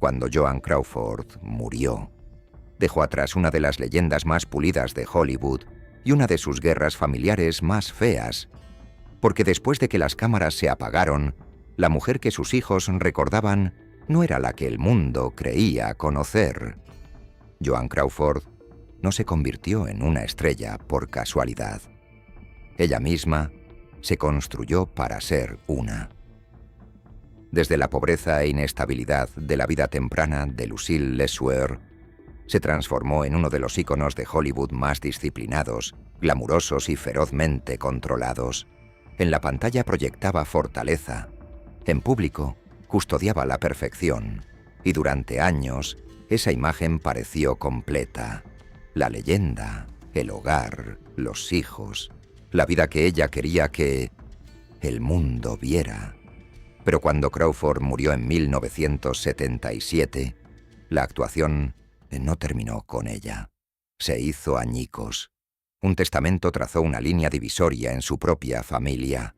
Cuando Joan Crawford murió, dejó atrás una de las leyendas más pulidas de Hollywood y una de sus guerras familiares más feas, porque después de que las cámaras se apagaron, la mujer que sus hijos recordaban no era la que el mundo creía conocer. Joan Crawford no se convirtió en una estrella por casualidad. Ella misma se construyó para ser una. Desde la pobreza e inestabilidad de la vida temprana de Lucille LeSueur, se transformó en uno de los íconos de Hollywood más disciplinados, glamurosos y ferozmente controlados. En la pantalla proyectaba fortaleza. En público, custodiaba la perfección. Y durante años, esa imagen pareció completa. La leyenda, el hogar, los hijos, la vida que ella quería que el mundo viera. Pero cuando Crawford murió en 1977, la actuación no terminó con ella. Se hizo añicos. Un testamento trazó una línea divisoria en su propia familia.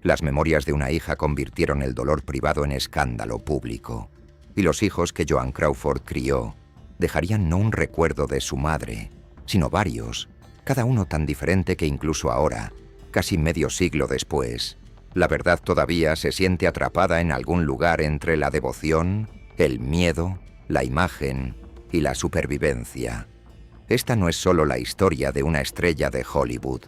Las memorias de una hija convirtieron el dolor privado en escándalo público. Y los hijos que Joan Crawford crió dejarían no un recuerdo de su madre, sino varios, cada uno tan diferente que incluso ahora, casi medio siglo después, la verdad todavía se siente atrapada en algún lugar entre la devoción, el miedo, la imagen y la supervivencia. Esta no es solo la historia de una estrella de Hollywood.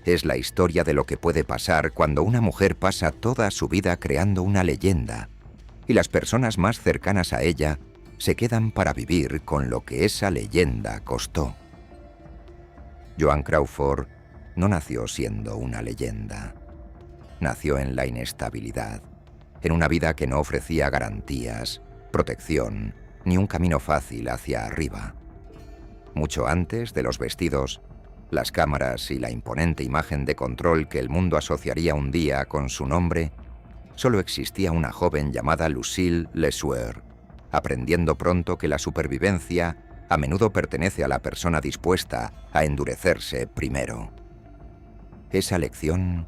Es la historia de lo que puede pasar cuando una mujer pasa toda su vida creando una leyenda y las personas más cercanas a ella se quedan para vivir con lo que esa leyenda costó. Joan Crawford no nació siendo una leyenda. Nació en la inestabilidad, en una vida que no ofrecía garantías, protección, ni un camino fácil hacia arriba. Mucho antes de los vestidos, las cámaras y la imponente imagen de control que el mundo asociaría un día con su nombre, solo existía una joven llamada Lucille LeSueur, aprendiendo pronto que la supervivencia a menudo pertenece a la persona dispuesta a endurecerse primero. Esa lección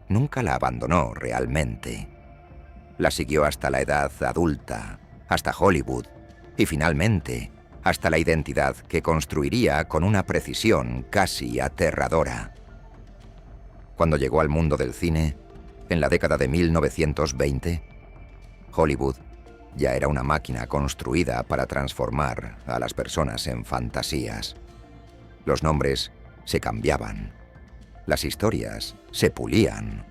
nunca la abandonó realmente. La siguió hasta la edad adulta, hasta Hollywood y finalmente hasta la identidad que construiría con una precisión casi aterradora. Cuando llegó al mundo del cine, en la década de 1920, Hollywood ya era una máquina construida para transformar a las personas en fantasías. Los nombres se cambiaban, las historias se pulían,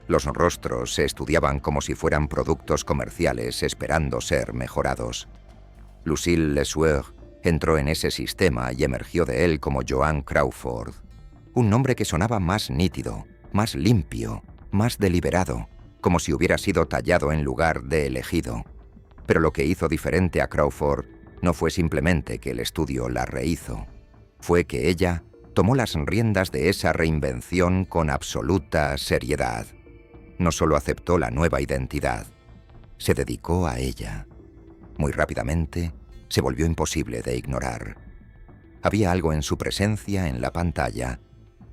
los rostros se estudiaban como si fueran productos comerciales esperando ser mejorados. Lucille LeSueur entró en ese sistema y emergió de él como Joan Crawford, un nombre que sonaba más nítido, más limpio, más deliberado, como si hubiera sido tallado en lugar de elegido. Pero lo que hizo diferente a Crawford no fue simplemente que el estudio la rehizo, fue que ella tomó las riendas de esa reinvención con absoluta seriedad. No solo aceptó la nueva identidad, se dedicó a ella. Muy rápidamente, se volvió imposible de ignorar. Había algo en su presencia en la pantalla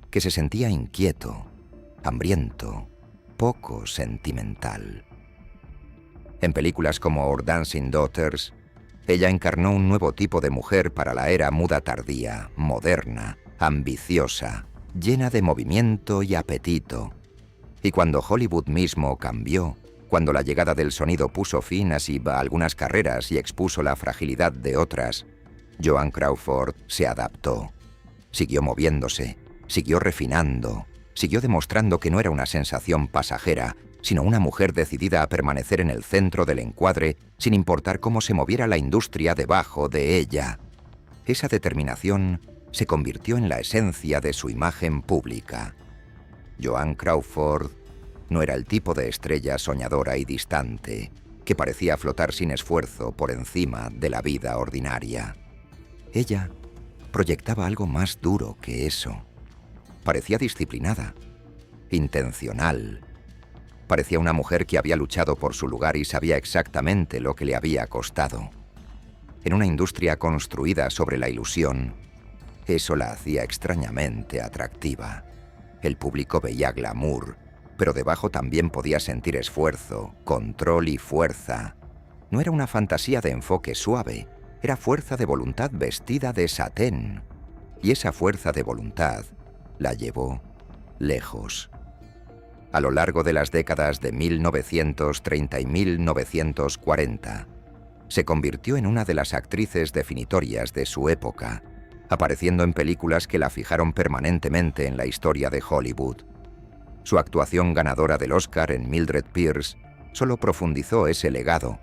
que se sentía inquieto, hambriento, poco sentimental. En películas como Our Dancing Daughters, ella encarnó un nuevo tipo de mujer para la era muda tardía, moderna, ambiciosa, llena de movimiento y apetito. Y cuando Hollywood mismo cambió, cuando la llegada del sonido puso fin así a algunas carreras y expuso la fragilidad de otras, Joan Crawford se adaptó. Siguió moviéndose, siguió refinando, siguió demostrando que no era una sensación pasajera, sino una mujer decidida a permanecer en el centro del encuadre sin importar cómo se moviera la industria debajo de ella. Esa determinación se convirtió en la esencia de su imagen pública. Joan Crawford no era el tipo de estrella soñadora y distante que parecía flotar sin esfuerzo por encima de la vida ordinaria. Ella proyectaba algo más duro que eso. Parecía disciplinada, intencional. Parecía una mujer que había luchado por su lugar y sabía exactamente lo que le había costado. En una industria construida sobre la ilusión, eso la hacía extrañamente atractiva. El público veía glamour, pero debajo también podía sentir esfuerzo, control y fuerza. No era una fantasía de enfoque suave, era fuerza de voluntad vestida de satén. Y esa fuerza de voluntad la llevó lejos. A lo largo de las décadas de 1930 y 1940, se convirtió en una de las actrices definitorias de su época, apareciendo en películas que la fijaron permanentemente en la historia de Hollywood. Su actuación ganadora del Oscar en Mildred Pierce solo profundizó ese legado,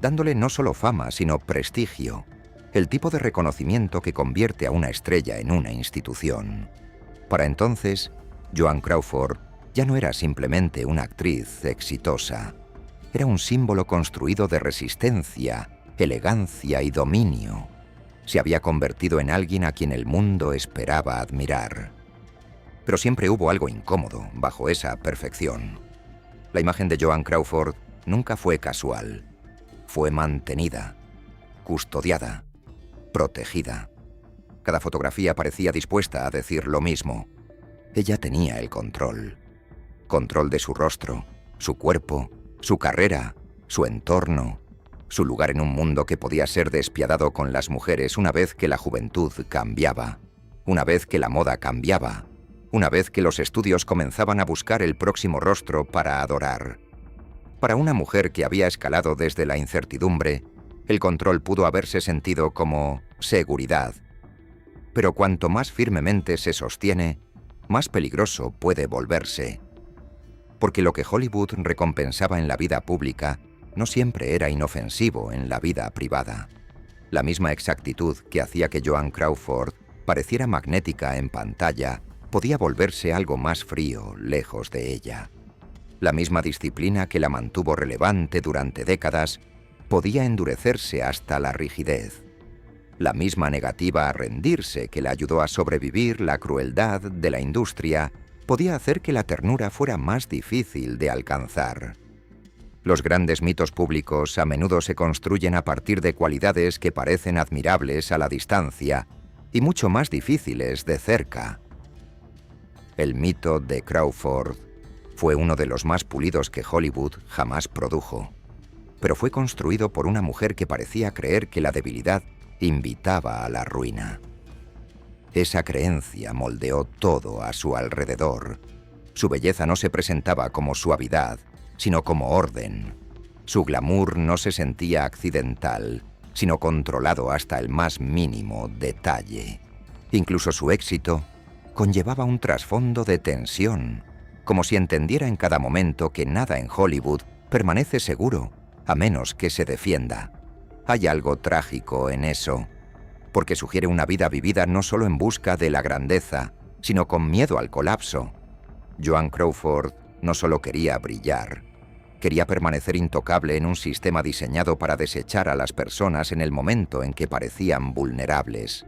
dándole no solo fama, sino prestigio, el tipo de reconocimiento que convierte a una estrella en una institución. Para entonces, Joan Crawford ya no era simplemente una actriz exitosa. Era un símbolo construido de resistencia, elegancia y dominio. Se había convertido en alguien a quien el mundo esperaba admirar. Pero siempre hubo algo incómodo bajo esa perfección. La imagen de Joan Crawford nunca fue casual. Fue mantenida, custodiada, protegida. Cada fotografía parecía dispuesta a decir lo mismo. Ella tenía el control. Control de su rostro, su cuerpo, su carrera, su entorno, su lugar en un mundo que podía ser despiadado con las mujeres una vez que la juventud cambiaba, una vez que la moda cambiaba, una vez que los estudios comenzaban a buscar el próximo rostro para adorar. Para una mujer que había escalado desde la incertidumbre, el control pudo haberse sentido como seguridad. Pero cuanto más firmemente se sostiene, más peligroso puede volverse. Porque lo que Hollywood recompensaba en la vida pública no siempre era inofensivo en la vida privada. La misma exactitud que hacía que Joan Crawford pareciera magnética en pantalla podía volverse algo más frío lejos de ella. La misma disciplina que la mantuvo relevante durante décadas podía endurecerse hasta la rigidez. La misma negativa a rendirse que le ayudó a sobrevivir la crueldad de la industria podía hacer que la ternura fuera más difícil de alcanzar. Los grandes mitos públicos a menudo se construyen a partir de cualidades que parecen admirables a la distancia y mucho más difíciles de cerca. El mito de Crawford fue uno de los más pulidos que Hollywood jamás produjo, pero fue construido por una mujer que parecía creer que la debilidad invitaba a la ruina. Esa creencia moldeó todo a su alrededor. Su belleza no se presentaba como suavidad, sino como orden. Su glamour no se sentía accidental, sino controlado hasta el más mínimo detalle. Incluso su éxito conllevaba un trasfondo de tensión, como si entendiera en cada momento que nada en Hollywood permanece seguro, a menos que se defienda. Hay algo trágico en eso, porque sugiere una vida vivida no solo en busca de la grandeza, sino con miedo al colapso. Joan Crawford no solo quería brillar, quería permanecer intocable en un sistema diseñado para desechar a las personas en el momento en que parecían vulnerables.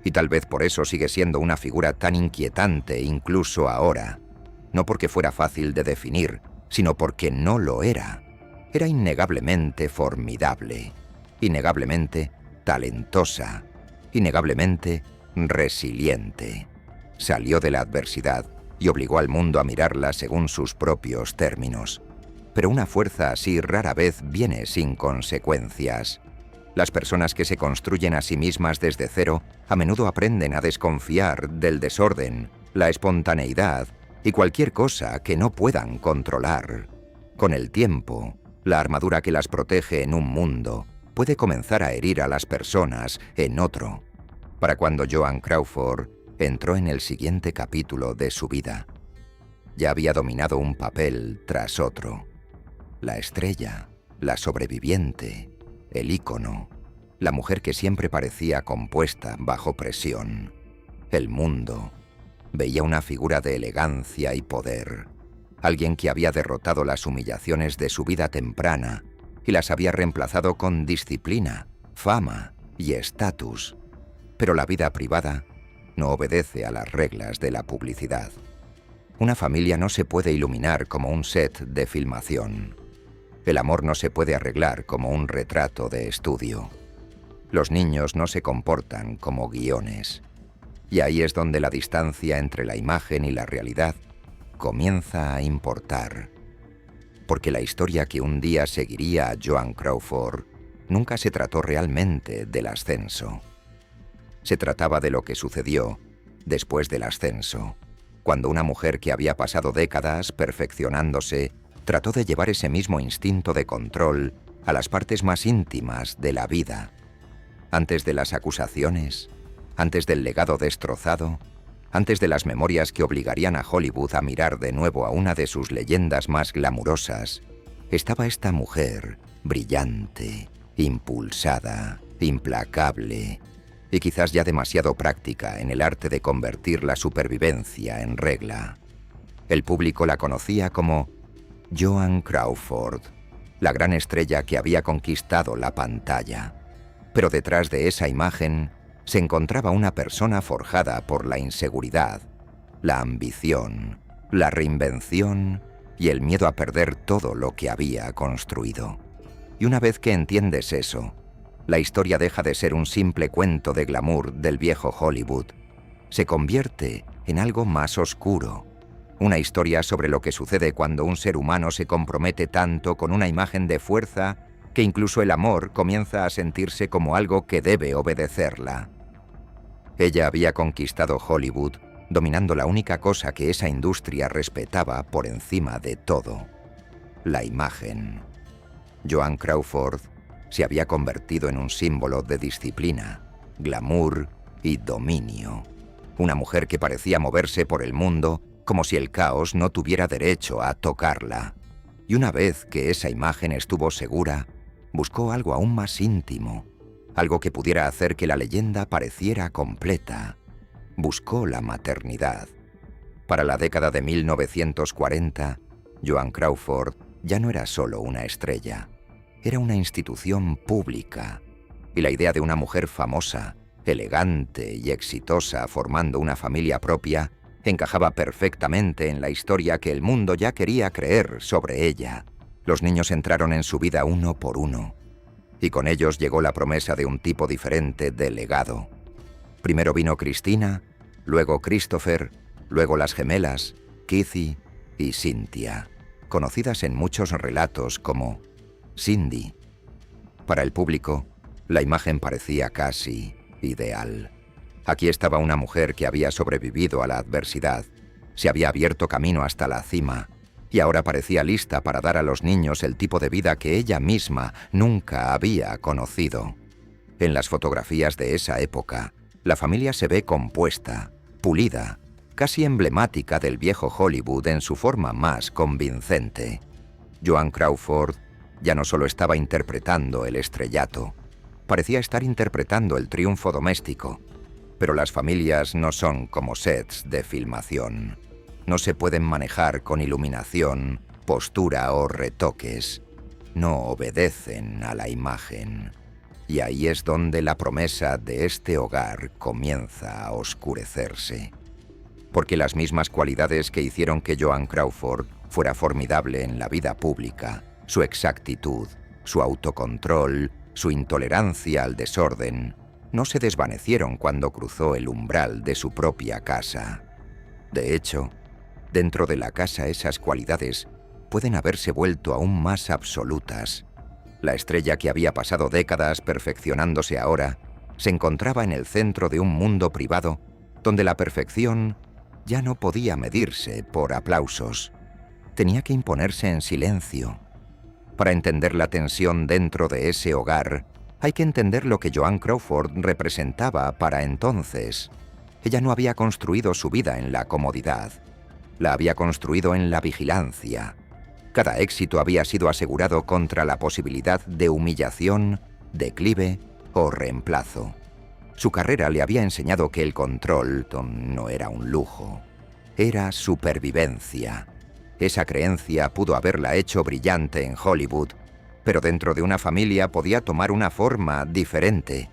Y tal vez por eso sigue siendo una figura tan inquietante incluso ahora. No porque fuera fácil de definir, sino porque no lo era. Era innegablemente formidable, innegablemente talentosa, innegablemente resiliente. Salió de la adversidad y obligó al mundo a mirarla según sus propios términos. Pero una fuerza así rara vez viene sin consecuencias. Las personas que se construyen a sí mismas desde cero a menudo aprenden a desconfiar del desorden, la espontaneidad y cualquier cosa que no puedan controlar. Con el tiempo, la armadura que las protege en un mundo puede comenzar a herir a las personas en otro. Para cuando Joan Crawford entró en el siguiente capítulo de su vida, ya había dominado un papel tras otro. La estrella, la sobreviviente, el ícono, la mujer que siempre parecía compuesta bajo presión. El mundo veía una figura de elegancia y poder, alguien que había derrotado las humillaciones de su vida temprana y las había reemplazado con disciplina, fama y estatus. Pero la vida privada no obedece a las reglas de la publicidad. Una familia no se puede iluminar como un set de filmación. El amor no se puede arreglar como un retrato de estudio. Los niños no se comportan como guiones. Y ahí es donde la distancia entre la imagen y la realidad comienza a importar. porque la historia que un día seguiría a Joan Crawford nunca se trató realmente del ascenso. Se trataba de lo que sucedió después del ascenso, cuando una mujer que había pasado décadas perfeccionándose trató de llevar ese mismo instinto de control a las partes más íntimas de la vida. Antes de las acusaciones, antes del legado destrozado, antes de las memorias que obligarían a Hollywood a mirar de nuevo a una de sus leyendas más glamurosas, estaba esta mujer brillante, impulsada, implacable y quizás ya demasiado práctica en el arte de convertir la supervivencia en regla. El público la conocía como Joan Crawford, la gran estrella que había conquistado la pantalla. Pero detrás de esa imagen se encontraba una persona forjada por la inseguridad, la ambición, la reinvención y el miedo a perder todo lo que había construido. Y una vez que entiendes eso, la historia deja de ser un simple cuento de glamour del viejo Hollywood. Se convierte en algo más oscuro. Una historia sobre lo que sucede cuando un ser humano se compromete tanto con una imagen de fuerza que incluso el amor comienza a sentirse como algo que debe obedecerla. Ella había conquistado Hollywood, dominando la única cosa que esa industria respetaba por encima de todo: la imagen. Joan Crawford se había convertido en un símbolo de disciplina, glamour y dominio. Una mujer que parecía moverse por el mundo como si el caos no tuviera derecho a tocarla. Y una vez que esa imagen estuvo segura, buscó algo aún más íntimo, algo que pudiera hacer que la leyenda pareciera completa. Buscó la maternidad. Para la década de 1940, Joan Crawford ya no era solo una estrella, era una institución pública. Y la idea de una mujer famosa, elegante y exitosa formando una familia propia encajaba perfectamente en la historia que el mundo ya quería creer sobre ella. Los niños entraron en su vida uno por uno, y con ellos llegó la promesa de un tipo diferente de legado. Primero vino Christina, luego Christopher, luego las gemelas, Keithy y Cynthia, conocidas en muchos relatos como Cindy. Para el público, la imagen parecía casi ideal. Aquí estaba una mujer que había sobrevivido a la adversidad, se había abierto camino hasta la cima, y ahora parecía lista para dar a los niños el tipo de vida que ella misma nunca había conocido. En las fotografías de esa época, la familia se ve compuesta, pulida, casi emblemática del viejo Hollywood en su forma más convincente. Joan Crawford ya no solo estaba interpretando el estrellato, parecía estar interpretando el triunfo doméstico. Pero las familias no son como sets de filmación. No se pueden manejar con iluminación, postura o retoques. No obedecen a la imagen. Y ahí es donde la promesa de este hogar comienza a oscurecerse. Porque las mismas cualidades que hicieron que Joan Crawford fuera formidable en la vida pública, su exactitud, su autocontrol, su intolerancia al desorden, no se desvanecieron cuando cruzó el umbral de su propia casa. De hecho, dentro de la casa esas cualidades pueden haberse vuelto aún más absolutas. La estrella que había pasado décadas perfeccionándose ahora se encontraba en el centro de un mundo privado donde la perfección ya no podía medirse por aplausos. Tenía que imponerse en silencio. Para entender la tensión dentro de ese hogar, hay que entender lo que Joan Crawford representaba para entonces. Ella no había construido su vida en la comodidad. La había construido en la vigilancia. Cada éxito había sido asegurado contra la posibilidad de humillación, declive o reemplazo. Su carrera le había enseñado que el control no era un lujo, era supervivencia. Esa creencia pudo haberla hecho brillante en Hollywood, pero dentro de una familia podía tomar una forma diferente.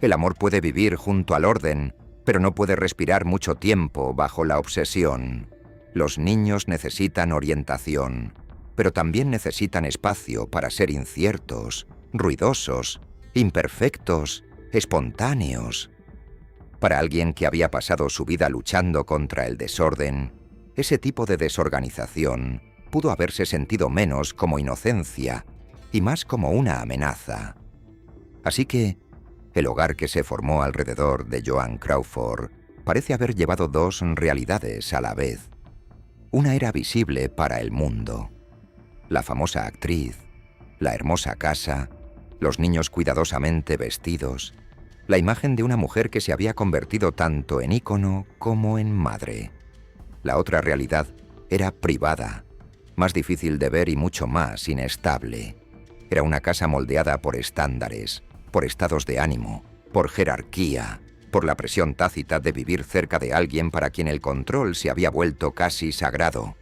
El amor puede vivir junto al orden, pero no puede respirar mucho tiempo bajo la obsesión. Los niños necesitan orientación, pero también necesitan espacio para ser inciertos, ruidosos, imperfectos, espontáneos. Para alguien que había pasado su vida luchando contra el desorden, ese tipo de desorganización pudo haberse sentido menos como inocencia y más como una amenaza. Así que el hogar que se formó alrededor de Joan Crawford parece haber llevado dos realidades a la vez. Una era visible para el mundo: la famosa actriz, la hermosa casa, los niños cuidadosamente vestidos, la imagen de una mujer que se había convertido tanto en ícono como en madre. La otra realidad era privada, más difícil de ver y mucho más inestable. Era una casa moldeada por estándares, por estados de ánimo, por jerarquía, por la presión tácita de vivir cerca de alguien para quien el control se había vuelto casi sagrado.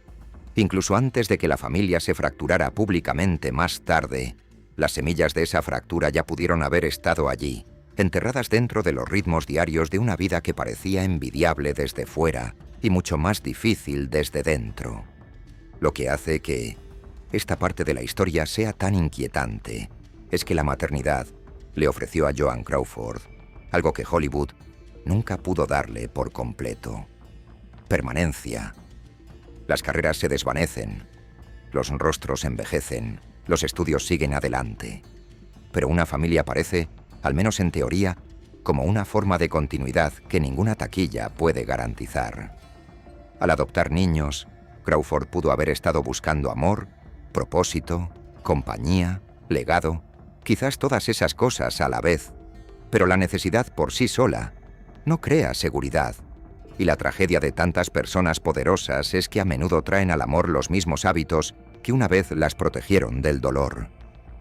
Incluso antes de que la familia se fracturara públicamente más tarde, las semillas de esa fractura ya pudieron haber estado allí, enterradas dentro de los ritmos diarios de una vida que parecía envidiable desde fuera y mucho más difícil desde dentro. Lo que hace que esta parte de la historia sea tan inquietante es que la maternidad le ofreció a Joan Crawford algo que Hollywood nunca pudo darle por completo: permanencia. Las carreras se desvanecen, los rostros envejecen, los estudios siguen adelante. Pero una familia parece, al menos en teoría, como una forma de continuidad que ninguna taquilla puede garantizar. Al adoptar niños, Crawford pudo haber estado buscando amor, propósito, compañía, legado, quizás todas esas cosas a la vez. Pero la necesidad por sí sola no crea seguridad. Y la tragedia de tantas personas poderosas es que a menudo traen al amor los mismos hábitos que una vez las protegieron del dolor.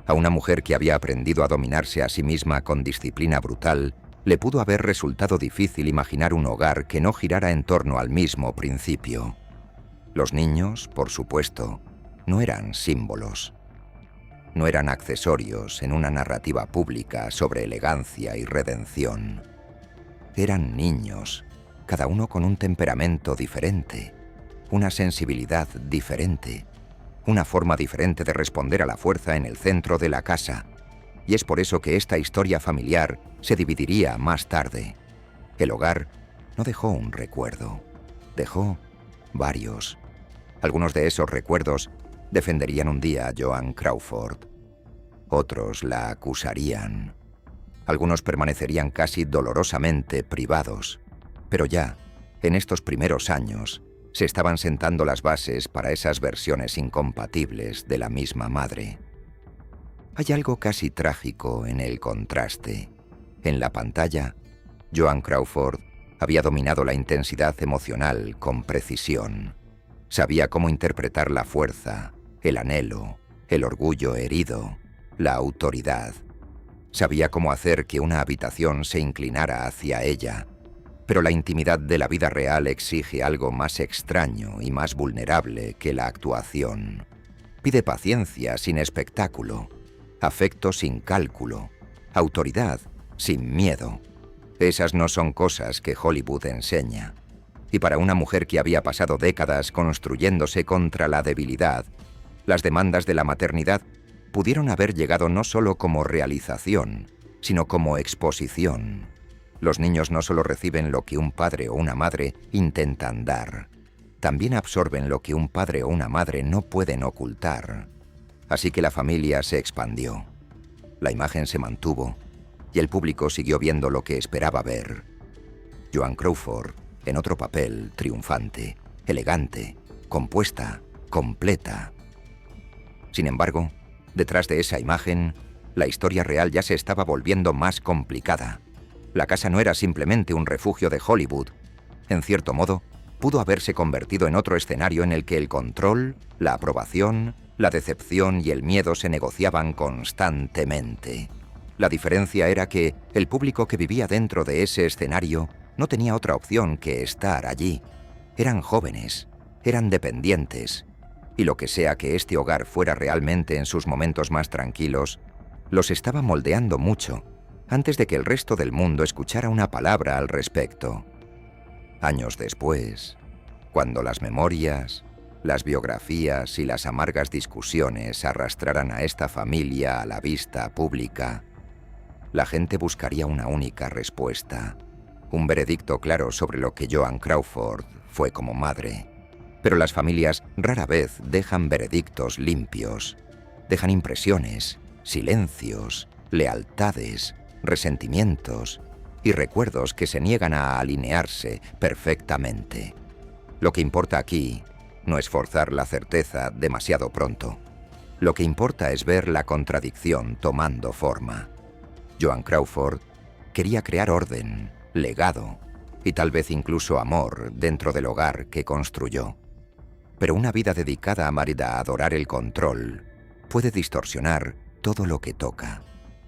A una mujer que había aprendido a dominarse a sí misma con disciplina brutal, le pudo haber resultado difícil imaginar un hogar que no girara en torno al mismo principio. Los niños, por supuesto, no eran símbolos. No eran accesorios en una narrativa pública sobre elegancia y redención. Eran niños, cada uno con un temperamento diferente, una sensibilidad diferente, una forma diferente de responder a la fuerza en el centro de la casa. Y es por eso que esta historia familiar se dividiría más tarde. El hogar no dejó un recuerdo, dejó varios. Algunos de esos recuerdos defenderían un día a Joan Crawford. Otros la acusarían. Algunos permanecerían casi dolorosamente privados. Pero ya, en estos primeros años, se estaban sentando las bases para esas versiones incompatibles de la misma madre. Hay algo casi trágico en el contraste. En la pantalla, Joan Crawford había dominado la intensidad emocional con precisión. Sabía cómo interpretar la fuerza, el anhelo, el orgullo herido, la autoridad. Sabía cómo hacer que una habitación se inclinara hacia ella. Pero la intimidad de la vida real exige algo más extraño y más vulnerable que la actuación. Pide paciencia sin espectáculo, afecto sin cálculo, autoridad sin miedo. Esas no son cosas que Hollywood enseña. Y para una mujer que había pasado décadas construyéndose contra la debilidad, las demandas de la maternidad pudieron haber llegado no solo como realización, sino como exposición. Los niños no solo reciben lo que un padre o una madre intentan dar, también absorben lo que un padre o una madre no pueden ocultar. Así que la familia se expandió. La imagen se mantuvo y el público siguió viendo lo que esperaba ver. Joan Crawford, en otro papel, triunfante, elegante, compuesta, completa. Sin embargo, detrás de esa imagen, la historia real ya se estaba volviendo más complicada. La casa no era simplemente un refugio de Hollywood. En cierto modo, pudo haberse convertido en otro escenario en el que el control, la aprobación, la decepción y el miedo se negociaban constantemente. La diferencia era que el público que vivía dentro de ese escenario no tenía otra opción que estar allí. Eran jóvenes, eran dependientes, y lo que sea que este hogar fuera realmente en sus momentos más tranquilos, los estaba moldeando mucho, antes de que el resto del mundo escuchara una palabra al respecto. Años después, cuando las memorias, las biografías y las amargas discusiones arrastraran a esta familia a la vista pública, la gente buscaría una única respuesta, un veredicto claro sobre lo que Joan Crawford fue como madre. Pero las familias rara vez dejan veredictos limpios. Dejan impresiones, silencios, lealtades, resentimientos y recuerdos que se niegan a alinearse perfectamente. Lo que importa aquí no es forzar la certeza demasiado pronto. Lo que importa es ver la contradicción tomando forma. Joan Crawford quería crear orden, legado y tal vez incluso amor dentro del hogar que construyó. Pero una vida dedicada a adorar el control puede distorsionar todo lo que toca.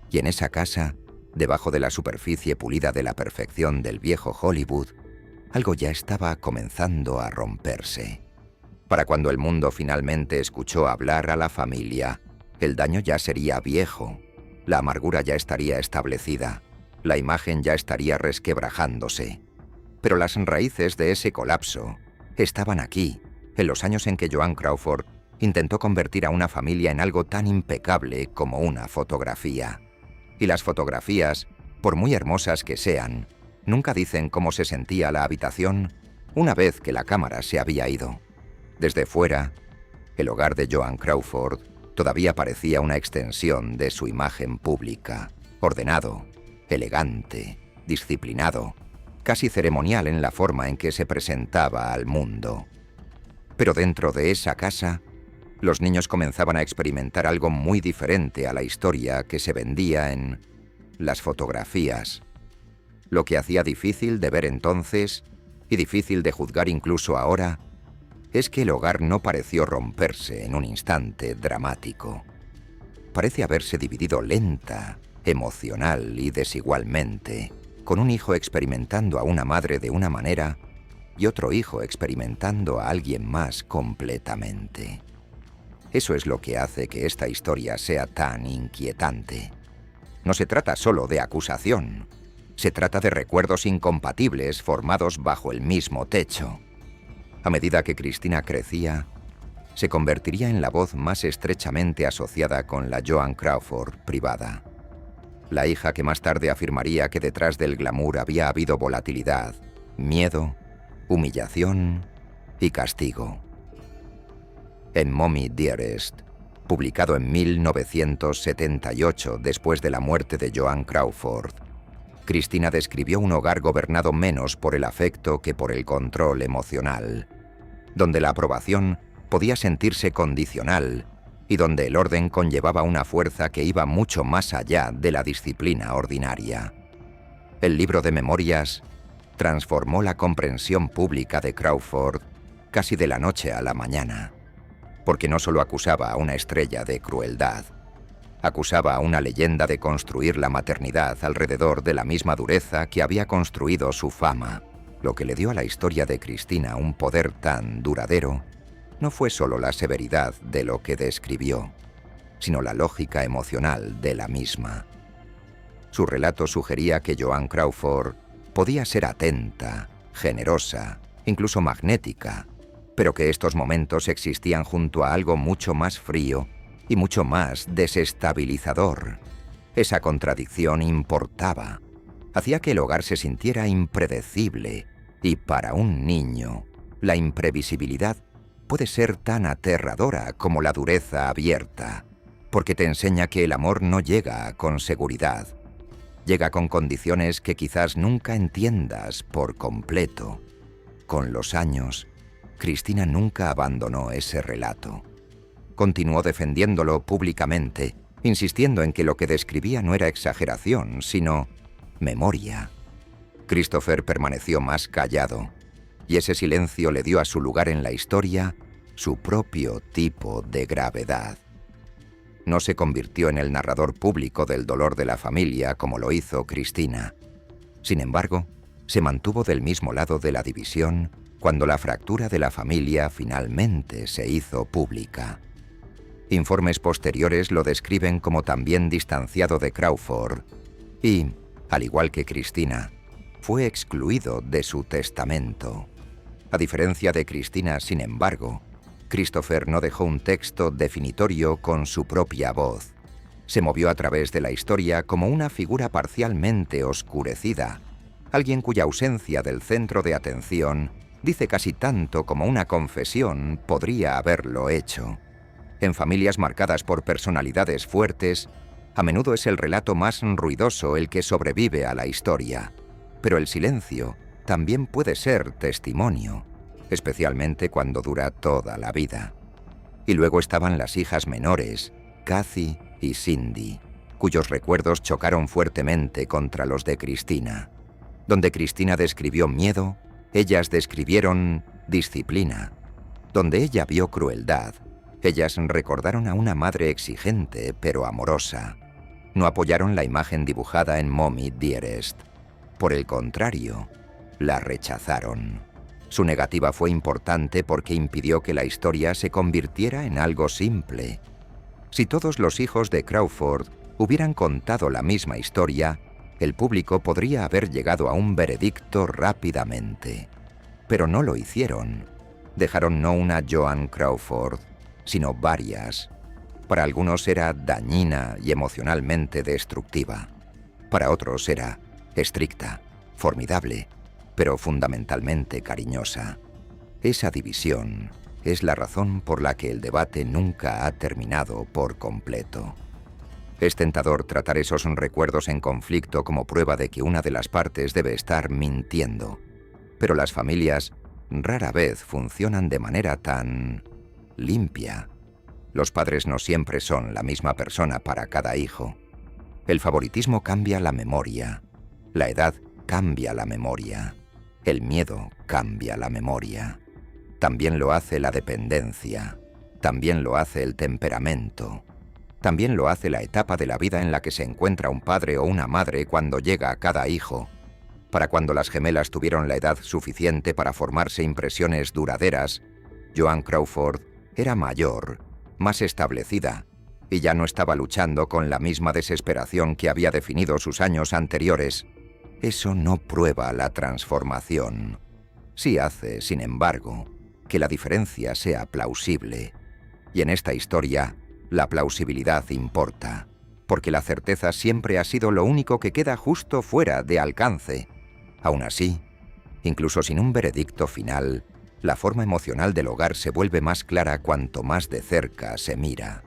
Y en esa casa, debajo de la superficie pulida de la perfección del viejo Hollywood, algo ya estaba comenzando a romperse. Para cuando el mundo finalmente escuchó hablar a la familia, el daño ya sería viejo, la amargura ya estaría establecida, la imagen ya estaría resquebrajándose. Pero las raíces de ese colapso estaban aquí, en los años en que Joan Crawford intentó convertir a una familia en algo tan impecable como una fotografía. Y las fotografías, por muy hermosas que sean, nunca dicen cómo se sentía la habitación una vez que la cámara se había ido. Desde fuera, el hogar de Joan Crawford todavía parecía una extensión de su imagen pública, ordenado, elegante, disciplinado, casi ceremonial en la forma en que se presentaba al mundo. Pero dentro de esa casa, los niños comenzaban a experimentar algo muy diferente a la historia que se vendía en las fotografías. Lo que hacía difícil de ver entonces, y difícil de juzgar incluso ahora, es que el hogar no pareció romperse en un instante dramático. Parece haberse dividido lenta, emocional y desigualmente, con un hijo experimentando a una madre de una manera y otro hijo experimentando a alguien más completamente. Eso es lo que hace que esta historia sea tan inquietante. No se trata solo de acusación, se trata de recuerdos incompatibles formados bajo el mismo techo. A medida que Christina crecía, se convertiría en la voz más estrechamente asociada con la Joan Crawford privada. La hija que más tarde afirmaría que detrás del glamour había habido volatilidad, miedo, humillación y castigo. En Mommy Dearest, publicado en 1978 después de la muerte de Joan Crawford, Christina describió un hogar gobernado menos por el afecto que por el control emocional, donde la aprobación podía sentirse condicional y donde el orden conllevaba una fuerza que iba mucho más allá de la disciplina ordinaria. El libro de memorias transformó la comprensión pública de Crawford casi de la noche a la mañana, porque no solo acusaba a una estrella de crueldad, acusaba a una leyenda de construir la maternidad alrededor de la misma dureza que había construido su fama. Lo que le dio a la historia de Christina un poder tan duradero no fue solo la severidad de lo que describió, sino la lógica emocional de la misma. Su relato sugería que Joan Crawford podía ser atenta, generosa, incluso magnética, pero que estos momentos existían junto a algo mucho más frío y mucho más desestabilizador. Esa contradicción importaba, hacía que el hogar se sintiera impredecible, y para un niño, la imprevisibilidad puede ser tan aterradora como la dureza abierta, porque te enseña que el amor no llega con seguridad, llega con condiciones que quizás nunca entiendas por completo. Con los años, Christina nunca abandonó ese relato. Continuó defendiéndolo públicamente, insistiendo en que lo que describía no era exageración, sino memoria. Christopher permaneció más callado, y ese silencio le dio a su lugar en la historia su propio tipo de gravedad. No se convirtió en el narrador público del dolor de la familia como lo hizo Christina. Sin embargo, se mantuvo del mismo lado de la división cuando la fractura de la familia finalmente se hizo pública. Informes posteriores lo describen como también distanciado de Crawford y, al igual que Christina, fue excluido de su testamento. A diferencia de Christina, sin embargo, Christopher no dejó un texto definitorio con su propia voz. Se movió a través de la historia como una figura parcialmente oscurecida, alguien cuya ausencia del centro de atención Dice casi tanto como una confesión podría haberlo hecho. En familias marcadas por personalidades fuertes, a menudo es el relato más ruidoso el que sobrevive a la historia. Pero el silencio también puede ser testimonio, especialmente cuando dura toda la vida. Y luego estaban las hijas menores, Kathy y Cindy, cuyos recuerdos chocaron fuertemente contra los de Cristina. Donde Cristina describió miedo, ellas describieron disciplina. Donde ella vio crueldad, ellas recordaron a una madre exigente pero amorosa. No apoyaron la imagen dibujada en Mommy Dearest. Por el contrario, la rechazaron. Su negativa fue importante porque impidió que la historia se convirtiera en algo simple. Si todos los hijos de Crawford hubieran contado la misma historia, el público podría haber llegado a un veredicto rápidamente. Pero no lo hicieron. Dejaron no una Joan Crawford, sino varias. Para algunos era dañina y emocionalmente destructiva. Para otros era estricta, formidable, pero fundamentalmente cariñosa. Esa división es la razón por la que el debate nunca ha terminado por completo. Es tentador tratar esos recuerdos en conflicto como prueba de que una de las partes debe estar mintiendo, pero las familias rara vez funcionan de manera tan limpia. Los padres no siempre son la misma persona para cada hijo. El favoritismo cambia la memoria. La edad cambia la memoria. El miedo cambia la memoria. También lo hace la dependencia. También lo hace el temperamento. También lo hace la etapa de la vida en la que se encuentra un padre o una madre cuando llega a cada hijo. Para cuando las gemelas tuvieron la edad suficiente para formarse impresiones duraderas, Joan Crawford era mayor, más establecida, y ya no estaba luchando con la misma desesperación que había definido sus años anteriores. Eso no prueba la transformación. Sí hace, sin embargo, que la diferencia sea plausible. Y en esta historia, la plausibilidad importa, porque la certeza siempre ha sido lo único que queda justo fuera de alcance. Aún así, incluso sin un veredicto final, la forma emocional del hogar se vuelve más clara cuanto más de cerca se mira.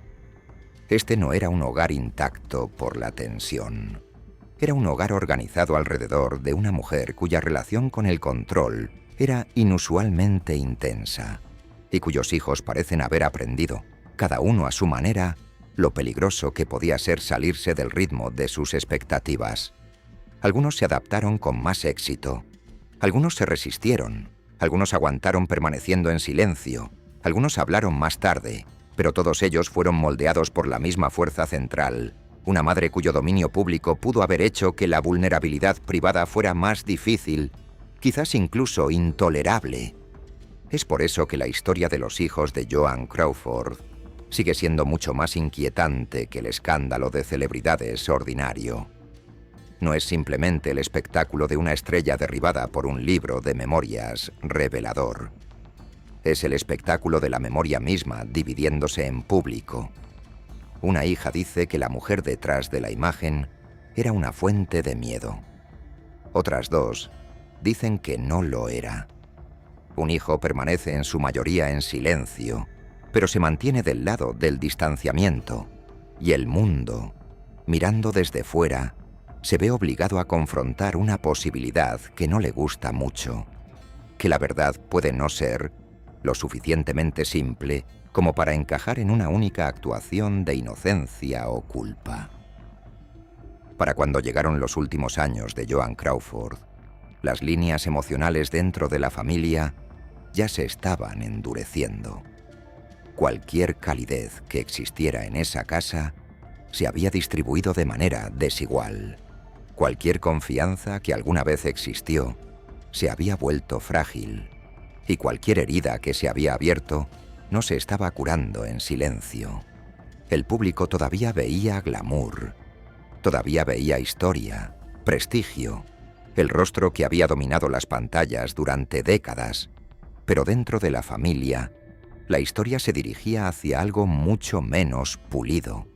Este no era un hogar intacto por la tensión. Era un hogar organizado alrededor de una mujer cuya relación con el control era inusualmente intensa y cuyos hijos parecen haber aprendido, cada uno a su manera, lo peligroso que podía ser salirse del ritmo de sus expectativas. Algunos se adaptaron con más éxito, algunos se resistieron, algunos aguantaron permaneciendo en silencio, algunos hablaron más tarde, pero todos ellos fueron moldeados por la misma fuerza central, una madre cuyo dominio público pudo haber hecho que la vulnerabilidad privada fuera más difícil, quizás incluso intolerable. Es por eso que la historia de los hijos de Joan Crawford sigue siendo mucho más inquietante que el escándalo de celebridades ordinario. No es simplemente el espectáculo de una estrella derribada por un libro de memorias revelador. Es el espectáculo de la memoria misma dividiéndose en público. Una hija dice que la mujer detrás de la imagen era una fuente de miedo. Otras dos dicen que no lo era. Un hijo permanece en su mayoría en silencio, pero se mantiene del lado del distanciamiento, y el mundo, mirando desde fuera, se ve obligado a confrontar una posibilidad que no le gusta mucho, que la verdad puede no ser lo suficientemente simple como para encajar en una única actuación de inocencia o culpa. Para cuando llegaron los últimos años de Joan Crawford, las líneas emocionales dentro de la familia ya se estaban endureciendo. Cualquier calidez que existiera en esa casa se había distribuido de manera desigual. Cualquier confianza que alguna vez existió se había vuelto frágil, y cualquier herida que se había abierto no se estaba curando en silencio. El público todavía veía glamour, todavía veía historia, prestigio, el rostro que había dominado las pantallas durante décadas, pero dentro de la familia, la historia se dirigía hacia algo mucho menos pulido.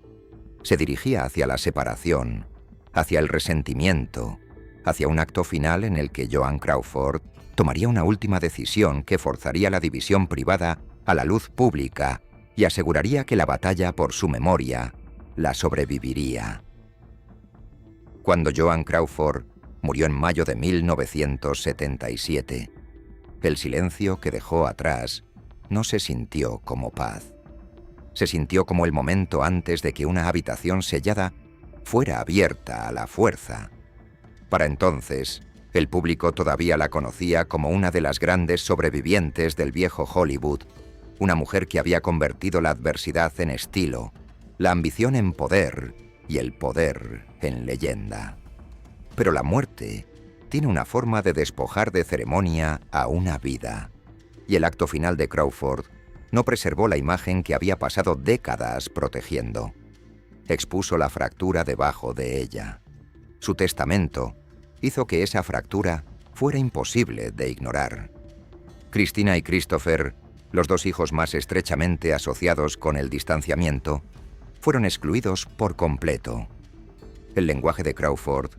Se dirigía hacia la separación, hacia el resentimiento, hacia un acto final en el que Joan Crawford tomaría una última decisión que forzaría la división privada a la luz pública y aseguraría que la batalla por su memoria la sobreviviría. Cuando Joan Crawford murió en mayo de 1977, el silencio que dejó atrás no se sintió como paz. Se sintió como el momento antes de que una habitación sellada fuera abierta a la fuerza. Para entonces, el público todavía la conocía como una de las grandes sobrevivientes del viejo Hollywood, una mujer que había convertido la adversidad en estilo, la ambición en poder y el poder en leyenda. Pero la muerte tiene una forma de despojar de ceremonia a una vida, y el acto final de Crawford no preservó la imagen que había pasado décadas protegiendo. Expuso la fractura debajo de ella. Su testamento hizo que esa fractura fuera imposible de ignorar. Christina y Christopher, los dos hijos más estrechamente asociados con el distanciamiento, fueron excluidos por completo. El lenguaje de Crawford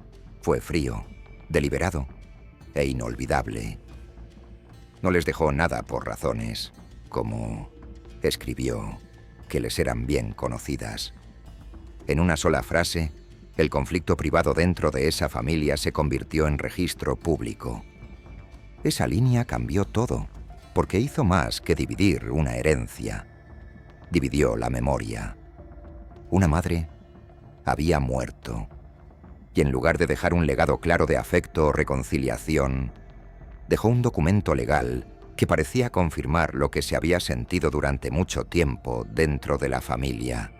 fue frío, deliberado e inolvidable. No les dejó nada por razones, como escribió, que les eran bien conocidas. En una sola frase, el conflicto privado dentro de esa familia se convirtió en registro público. Esa línea cambió todo, porque hizo más que dividir una herencia. Dividió la memoria. Una madre había muerto, y en lugar de dejar un legado claro de afecto o reconciliación, dejó un documento legal que parecía confirmar lo que se había sentido durante mucho tiempo dentro de la familia.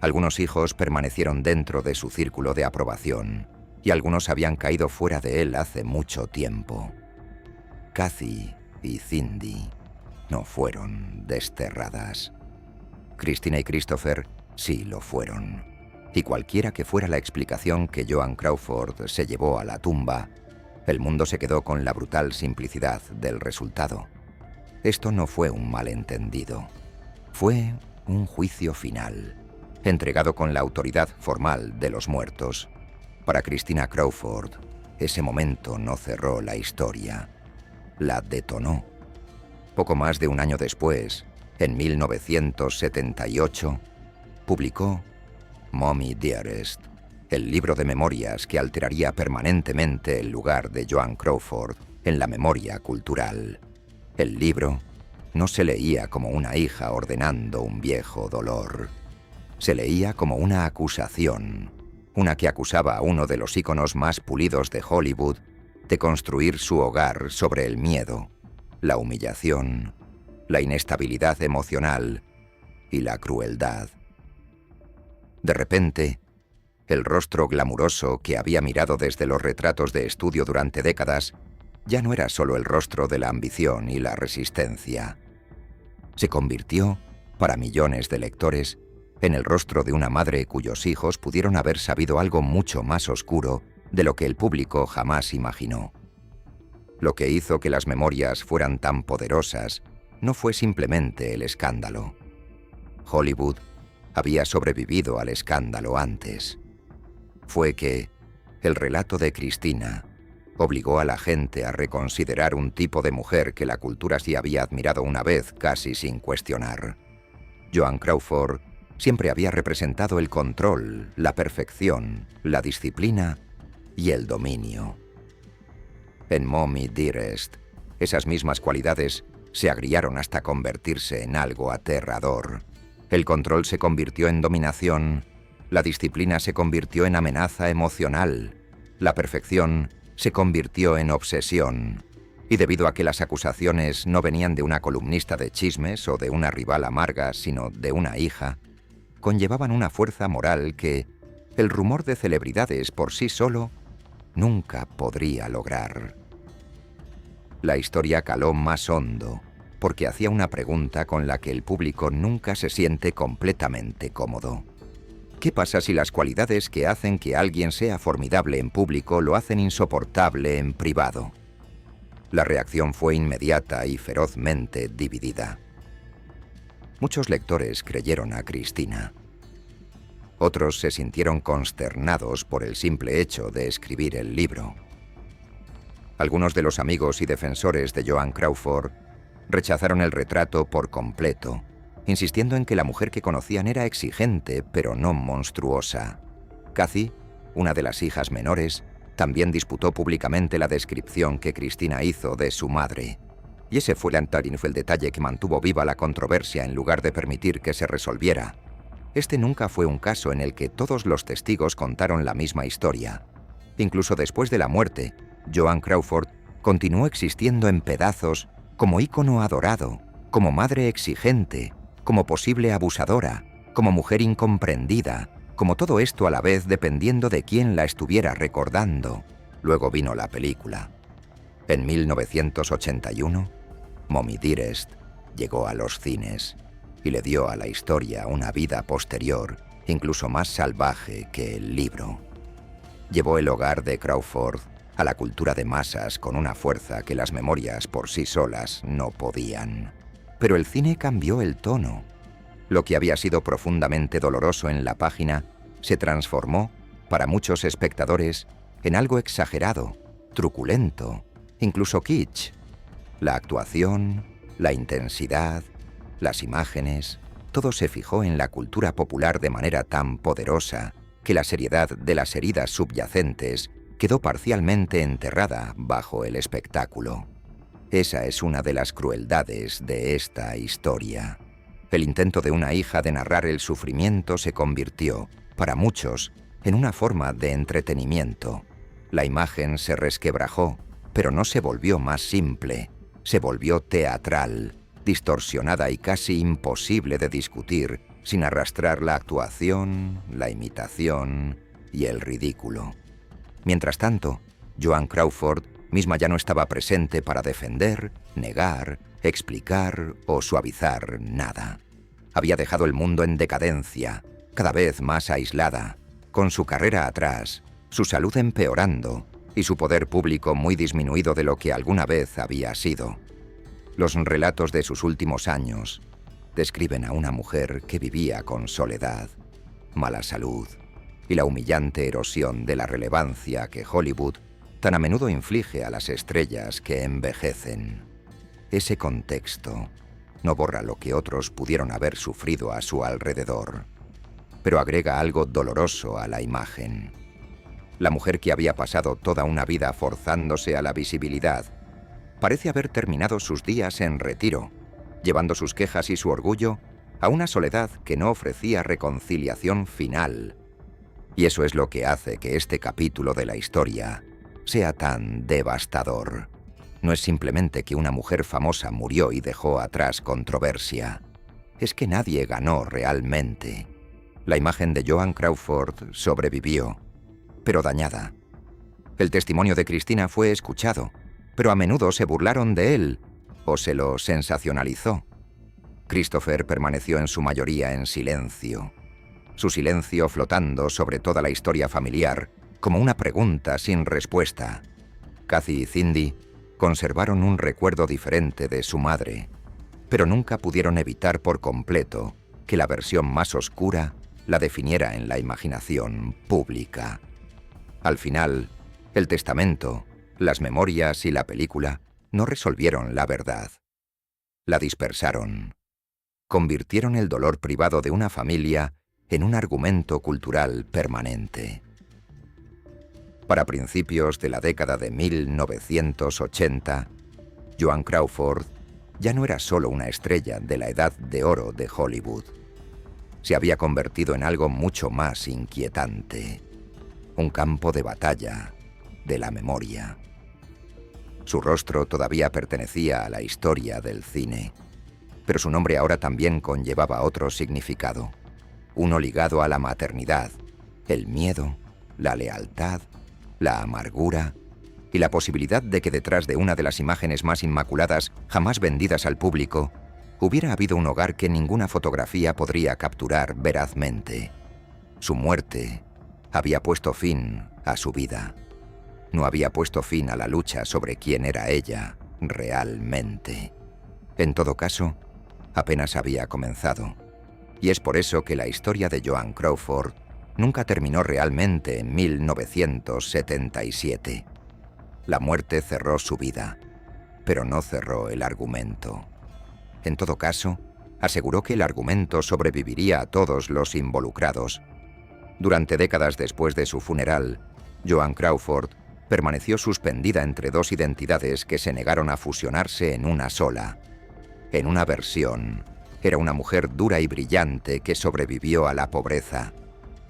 Algunos hijos permanecieron dentro de su círculo de aprobación, y algunos habían caído fuera de él hace mucho tiempo. Kathy y Cindy no fueron desterradas. Christina y Christopher sí lo fueron, y cualquiera que fuera la explicación que Joan Crawford se llevó a la tumba, el mundo se quedó con la brutal simplicidad del resultado. Esto no fue un malentendido. Fue un juicio final, entregado con la autoridad formal de los muertos. Para Christina Crawford, ese momento no cerró la historia, la detonó. Poco más de un año después, en 1978, publicó Mommy Dearest, el libro de memorias que alteraría permanentemente el lugar de Joan Crawford en la memoria cultural. El libro no se leía como una hija ordenando un viejo dolor. Se leía como una acusación, una que acusaba a uno de los íconos más pulidos de Hollywood de construir su hogar sobre el miedo, la humillación, la inestabilidad emocional y la crueldad. De repente, el rostro glamuroso que había mirado desde los retratos de estudio durante décadas ya no era solo el rostro de la ambición y la resistencia. Se convirtió, para millones de lectores, en el rostro de una madre cuyos hijos pudieron haber sabido algo mucho más oscuro de lo que el público jamás imaginó. Lo que hizo que las memorias fueran tan poderosas no fue simplemente el escándalo. Hollywood había sobrevivido al escándalo antes. Fue que el relato de Christina obligó a la gente a reconsiderar un tipo de mujer que la cultura sí había admirado una vez casi sin cuestionar. Joan Crawford siempre había representado el control, la perfección, la disciplina y el dominio. En Mommy Dearest, esas mismas cualidades se agriaron hasta convertirse en algo aterrador. El control se convirtió en dominación, la disciplina se convirtió en amenaza emocional, la perfección se convirtió en obsesión, y debido a que las acusaciones no venían de una columnista de chismes o de una rival amarga, sino de una hija, conllevaban una fuerza moral que el rumor de celebridades por sí solo nunca podría lograr. La historia caló más hondo, porque hacía una pregunta con la que el público nunca se siente completamente cómodo. ¿Qué pasa si las cualidades que hacen que alguien sea formidable en público lo hacen insoportable en privado? La reacción fue inmediata y ferozmente dividida. Muchos lectores creyeron a Christina. Otros se sintieron consternados por el simple hecho de escribir el libro. Algunos de los amigos y defensores de Joan Crawford rechazaron el retrato por completo, insistiendo en que la mujer que conocían era exigente, pero no monstruosa. Cathy, una de las hijas menores, también disputó públicamente la descripción que Cristina hizo de su madre. Y ese fue el detalle que mantuvo viva la controversia en lugar de permitir que se resolviera. Este nunca fue un caso en el que todos los testigos contaron la misma historia. Incluso después de la muerte, Joan Crawford continuó existiendo en pedazos como ícono adorado, como madre exigente, como posible abusadora, como mujer incomprendida, como todo esto a la vez dependiendo de quién la estuviera recordando. Luego vino la película. En 1981, Mommie Dearest llegó a los cines y le dio a la historia una vida posterior, incluso más salvaje que el libro. Llevó el hogar de Crawford a la cultura de masas con una fuerza que las memorias por sí solas no podían. Pero el cine cambió el tono. Lo que había sido profundamente doloroso en la página se transformó, para muchos espectadores, en algo exagerado, truculento, incluso kitsch. La actuación, la intensidad, las imágenes, todo se fijó en la cultura popular de manera tan poderosa que la seriedad de las heridas subyacentes quedó parcialmente enterrada bajo el espectáculo. Esa es una de las crueldades de esta historia. El intento de una hija de narrar el sufrimiento se convirtió, para muchos, en una forma de entretenimiento. La imagen se resquebrajó, pero no se volvió más simple, se volvió teatral, distorsionada y casi imposible de discutir sin arrastrar la actuación, la imitación y el ridículo. Mientras tanto, Joan Crawford misma ya no estaba presente para defender, negar, explicar o suavizar nada. Había dejado el mundo en decadencia, cada vez más aislada, con su carrera atrás, su salud empeorando y su poder público muy disminuido de lo que alguna vez había sido. Los relatos de sus últimos años describen a una mujer que vivía con soledad, mala salud y la humillante erosión de la relevancia que Hollywood tan a menudo inflige a las estrellas que envejecen. Ese contexto no borra lo que otros pudieron haber sufrido a su alrededor, pero agrega algo doloroso a la imagen. La mujer que había pasado toda una vida forzándose a la visibilidad parece haber terminado sus días en retiro, llevando sus quejas y su orgullo a una soledad que no ofrecía reconciliación final. Y eso es lo que hace que este capítulo de la historia sea tan devastador. No es simplemente que una mujer famosa murió y dejó atrás controversia. Es que nadie ganó realmente. La imagen de Joan Crawford sobrevivió, pero dañada. El testimonio de Cristina fue escuchado, pero a menudo se burlaron de él o se lo sensacionalizó. Christopher permaneció en su mayoría en silencio, su silencio flotando sobre toda la historia familiar como una pregunta sin respuesta. Cathy y Cindy conservaron un recuerdo diferente de su madre, pero nunca pudieron evitar por completo que la versión más oscura la definiera en la imaginación pública. Al final, el testamento, las memorias y la película no resolvieron la verdad. La dispersaron. Convirtieron el dolor privado de una familia en un argumento cultural permanente. Para principios de la década de 1980, Joan Crawford ya no era solo una estrella de la edad de oro de Hollywood. Se había convertido en algo mucho más inquietante, un campo de batalla de la memoria. Su rostro todavía pertenecía a la historia del cine, pero su nombre ahora también conllevaba otro significado, uno ligado a la maternidad, el miedo, la lealtad, la amargura y la posibilidad de que detrás de una de las imágenes más inmaculadas jamás vendidas al público hubiera habido un hogar que ninguna fotografía podría capturar verazmente. Su muerte había puesto fin a su vida. No había puesto fin a la lucha sobre quién era ella realmente. En todo caso, apenas había comenzado. Y es por eso que la historia de Joan Crawford nunca terminó realmente en 1977. La muerte cerró su vida, pero no cerró el argumento. En todo caso, aseguró que el argumento sobreviviría a todos los involucrados. Durante décadas después de su funeral, Joan Crawford permaneció suspendida entre dos identidades que se negaron a fusionarse en una sola. En una versión, era una mujer dura y brillante que sobrevivió a la pobreza.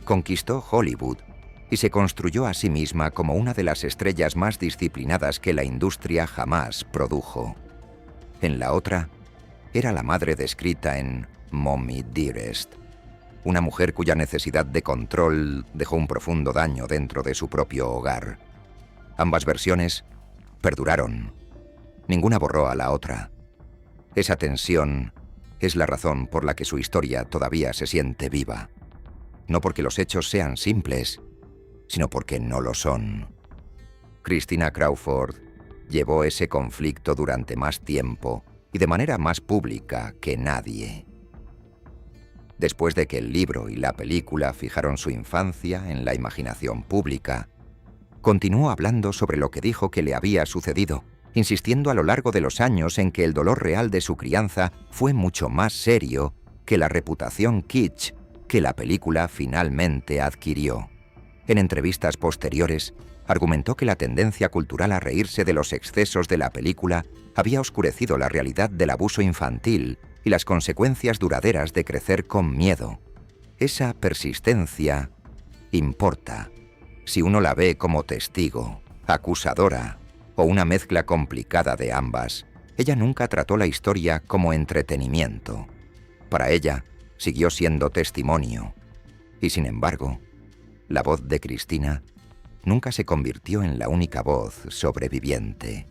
Conquistó Hollywood y se construyó a sí misma como una de las estrellas más disciplinadas que la industria jamás produjo. En la otra, era la madre descrita en Mommie Dearest, una mujer cuya necesidad de control dejó un profundo daño dentro de su propio hogar. Ambas versiones perduraron. Ninguna borró a la otra. Esa tensión es la razón por la que su historia todavía se siente viva. No porque los hechos sean simples, sino porque no lo son. Christina Crawford llevó ese conflicto durante más tiempo y de manera más pública que nadie. Después de que el libro y la película fijaron su infancia en la imaginación pública, continuó hablando sobre lo que dijo que le había sucedido, insistiendo a lo largo de los años en que el dolor real de su crianza fue mucho más serio que la reputación kitsch que la película finalmente adquirió. En entrevistas posteriores, argumentó que la tendencia cultural a reírse de los excesos de la película había oscurecido la realidad del abuso infantil y las consecuencias duraderas de crecer con miedo. Esa persistencia importa, si uno la ve como testigo, acusadora o una mezcla complicada de ambas. Ella nunca trató la historia como entretenimiento. Para ella, siguió siendo testimonio. Y sin embargo, la voz de Christina nunca se convirtió en la única voz sobreviviente.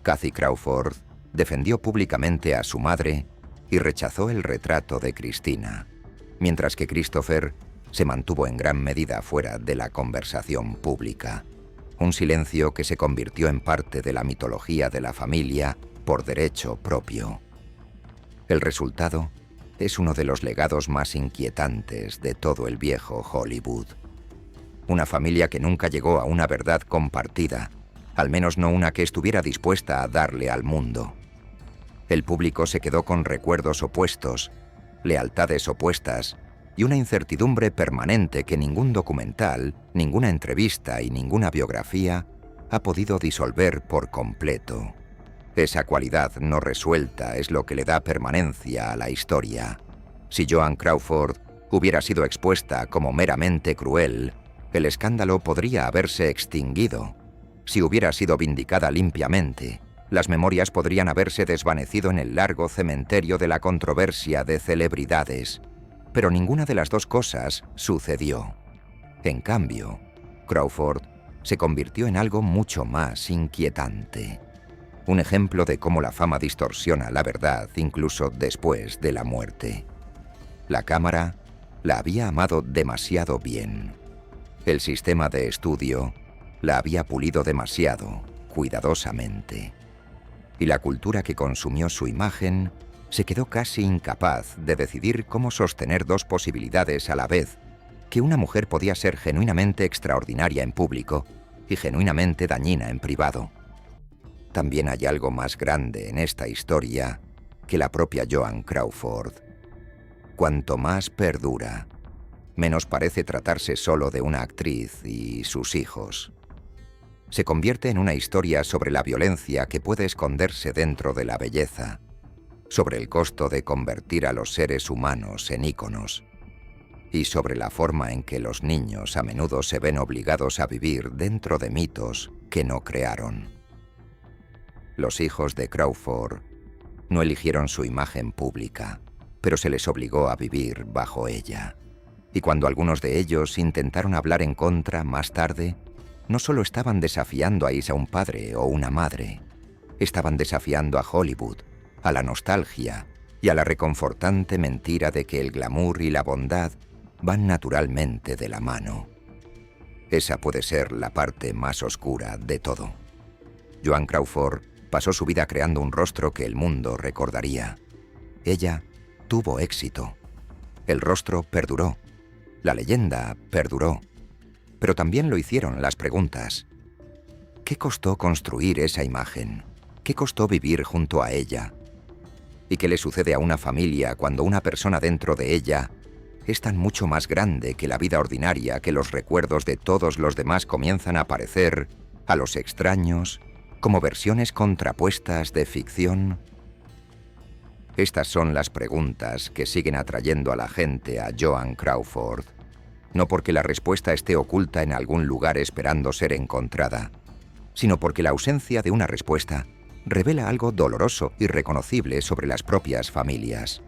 Cathy Crawford defendió públicamente a su madre y rechazó el retrato de Christina, mientras que Christopher se mantuvo en gran medida fuera de la conversación pública. Un silencio que se convirtió en parte de la mitología de la familia por derecho propio. El resultado es uno de los legados más inquietantes de todo el viejo Hollywood. Una familia que nunca llegó a una verdad compartida, al menos no una que estuviera dispuesta a darle al mundo. El público se quedó con recuerdos opuestos, lealtades opuestas y una incertidumbre permanente que ningún documental, ninguna entrevista y ninguna biografía ha podido disolver por completo. Esa cualidad no resuelta es lo que le da permanencia a la historia. Si Joan Crawford hubiera sido expuesta como meramente cruel, el escándalo podría haberse extinguido. Si hubiera sido vindicada limpiamente, las memorias podrían haberse desvanecido en el largo cementerio de la controversia de celebridades. Pero ninguna de las dos cosas sucedió. En cambio, Crawford se convirtió en algo mucho más inquietante. Un ejemplo de cómo la fama distorsiona la verdad incluso después de la muerte. La cámara la había amado demasiado bien. El sistema de estudio la había pulido demasiado cuidadosamente. Y la cultura que consumió su imagen se quedó casi incapaz de decidir cómo sostener dos posibilidades a la vez, que una mujer podía ser genuinamente extraordinaria en público y genuinamente dañina en privado. También hay algo más grande en esta historia que la propia Joan Crawford. Cuanto más perdura, menos parece tratarse solo de una actriz y sus hijos. Se convierte en una historia sobre la violencia que puede esconderse dentro de la belleza, sobre el costo de convertir a los seres humanos en íconos, y sobre la forma en que los niños a menudo se ven obligados a vivir dentro de mitos que no crearon. Los hijos de Crawford no eligieron su imagen pública, pero se les obligó a vivir bajo ella. Y cuando algunos de ellos intentaron hablar en contra más tarde, no solo estaban desafiando a un padre o una madre, estaban desafiando a Hollywood, a la nostalgia y a la reconfortante mentira de que el glamour y la bondad van naturalmente de la mano. Esa puede ser la parte más oscura de todo. Joan Crawford pasó su vida creando un rostro que el mundo recordaría. Ella tuvo éxito. El rostro perduró. La leyenda perduró. Pero también lo hicieron las preguntas. ¿Qué costó construir esa imagen? ¿Qué costó vivir junto a ella? ¿Y qué le sucede a una familia cuando una persona dentro de ella es tan mucho más grande que la vida ordinaria que los recuerdos de todos los demás comienzan a aparecer a los extraños como versiones contrapuestas de ficción? Estas son las preguntas que siguen atrayendo a la gente a Joan Crawford, no porque la respuesta esté oculta en algún lugar esperando ser encontrada, sino porque la ausencia de una respuesta revela algo doloroso y reconocible sobre las propias familias.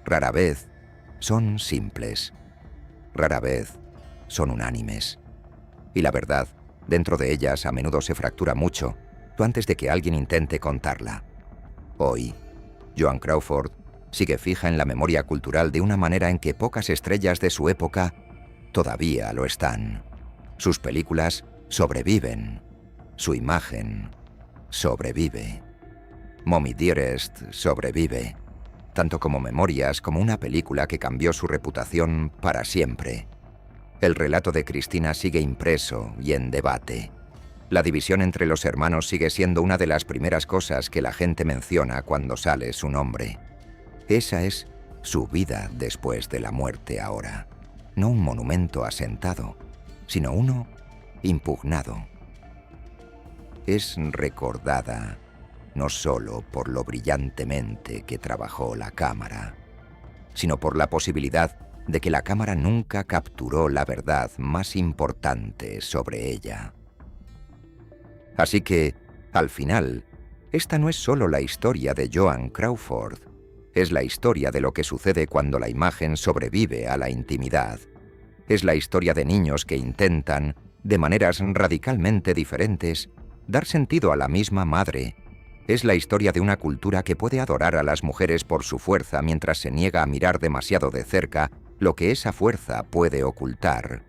Rara vez son simples. Rara vez son unánimes. Y la verdad, dentro de ellas a menudo se fractura mucho, antes de que alguien intente contarla. Hoy, Joan Crawford sigue fija en la memoria cultural de una manera en que pocas estrellas de su época todavía lo están. Sus películas sobreviven. Su imagen sobrevive. Mommie Dearest sobrevive, tanto como memorias como una película que cambió su reputación para siempre. El relato de Cristina sigue impreso y en debate. La división entre los hermanos sigue siendo una de las primeras cosas que la gente menciona cuando sale su nombre. Esa es su vida después de la muerte ahora. No un monumento asentado, sino uno impugnado. Es recordada no solo por lo brillantemente que trabajó la cámara, sino por la posibilidad de que la cámara nunca capturó la verdad más importante sobre ella. Así que, al final, esta no es solo la historia de Joan Crawford, es la historia de lo que sucede cuando la imagen sobrevive a la intimidad. Es la historia de niños que intentan, de maneras radicalmente diferentes, dar sentido a la misma madre. Es la historia de una cultura que puede adorar a las mujeres por su fuerza mientras se niega a mirar demasiado de cerca lo que esa fuerza puede ocultar.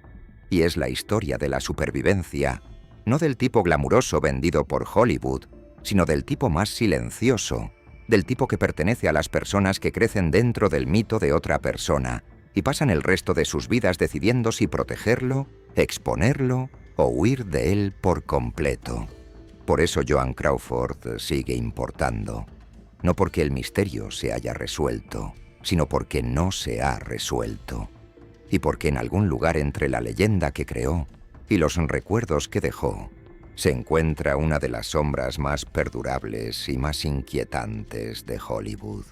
Y es la historia de la supervivencia, no del tipo glamuroso vendido por Hollywood, sino del tipo más silencioso, del tipo que pertenece a las personas que crecen dentro del mito de otra persona y pasan el resto de sus vidas decidiendo si protegerlo, exponerlo o huir de él por completo. Por eso Joan Crawford sigue importando, no porque el misterio se haya resuelto, sino porque no se ha resuelto, y porque en algún lugar entre la leyenda que creó y los recuerdos que dejó, se encuentra una de las sombras más perdurables y más inquietantes de Hollywood.